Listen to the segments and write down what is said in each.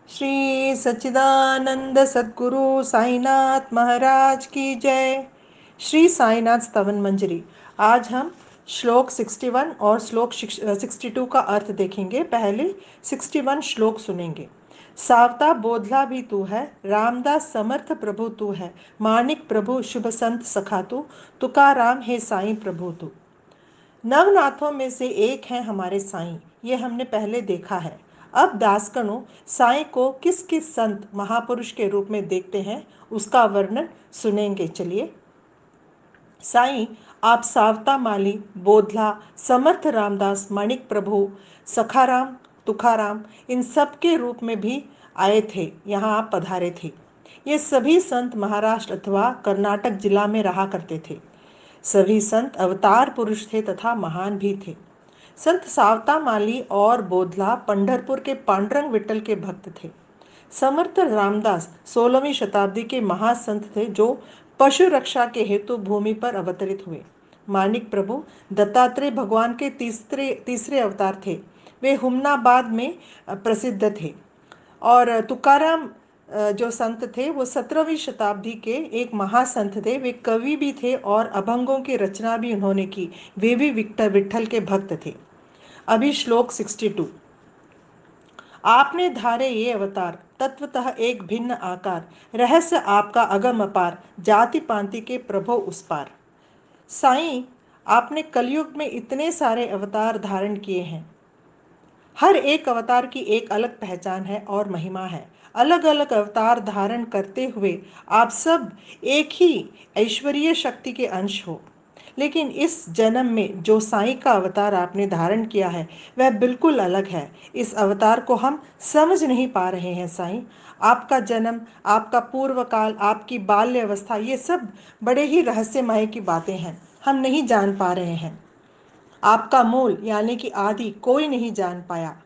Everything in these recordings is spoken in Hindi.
श्री सच्चिदानंद सद्गुरु साईनाथ महाराज की जय। श्री साईनाथ स्तवन मंजरी। आज हम श्लोक 61 और श्लोक 62 का अर्थ देखेंगे। पहले 61 श्लोक सुनेंगे। सावता बोधला भी तू है, रामदास समर्थ प्रभु तू है, मानिक प्रभु शुभ संत सखा तू, तुकाराम है साईं प्रभु तू। नवनाथों में से एक है हमारे साईं, ये हमने पहले देखा है। अब दासगणों साईं को किस किस संत महापुरुष के रूप में देखते हैं उसका वर्णन सुनेंगे। चलिए। साईं आप सावता माली, बोधला, समर्थ रामदास, माणिक प्रभु, सखाराम, तुकाराम इन सब के रूप में भी आए थे, यहाँ आप पधारे थे। ये सभी संत महाराष्ट्र अथवा कर्नाटक जिला में रहा करते थे। सभी संत अवतार पुरुष थे तथा महान भी थे। संत सावता माली और बोधला पंढरपुर के पांडुरंग विठल के भक्त थे। समर्थ रामदास 16वीं शताब्दी के महासंत थे जो पशु रक्षा के हेतु भूमि पर अवतरित हुए। मानिक प्रभु दत्तात्रेय भगवान के तीसरे अवतार थे। वे हुमनाबाद में प्रसिद्ध थे। और तुकाराम जो संत थे वो 17वीं शताब्दी के एक महासंत थे। वे कवि भी थे और अभंगों की रचना भी उन्होंने की। वे भी विठल के भक्त थे। अभी श्लोक 62। आपने धारे ये अवतार, तत्वतः एक भिन्न आकार, रहस्य आपका अगम अपार, जाति पांति के प्रभो उस पार। साईं आपने कलयुग में इतने सारे अवतार धारण किए हैं। हर एक अवतार की एक अलग पहचान है और महिमा है। अलग अलग अवतार धारण करते हुए आप सब एक ही ऐश्वरीय शक्ति के अंश हो। लेकिन इस जन्म में जो साईं का अवतार आपने धारण किया है वह बिल्कुल अलग है। इस अवतार को हम समझ नहीं पा रहे हैं साईं। आपका जन्म, आपका पूर्व काल, आपकी बाल्य अवस्था, ये सब बड़े ही रहस्यमय की बातें हैं, हम नहीं जान पा रहे हैं। आपका मूल यानी कि आदि कोई नहीं जान पाया।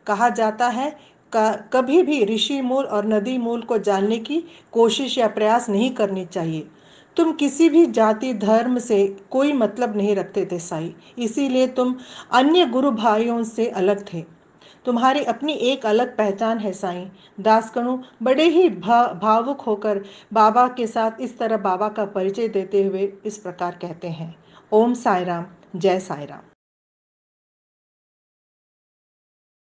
कहा जाता है कभी भी ऋषि मूल और नदी मूल को जानने की कोशिश या प्रयास नहीं करनी चाहिए। तुम किसी भी जाति धर्म से कोई मतलब नहीं रखते थे साईं, इसीलिए तुम अन्य गुरु भाइयों से अलग थे। तुम्हारी अपनी एक अलग पहचान है साईं। दासगणों बड़े ही भावुक होकर बाबा के साथ इस तरह बाबा का परिचय देते हुए इस प्रकार कहते हैं। ओम साई राम, जय साई राम।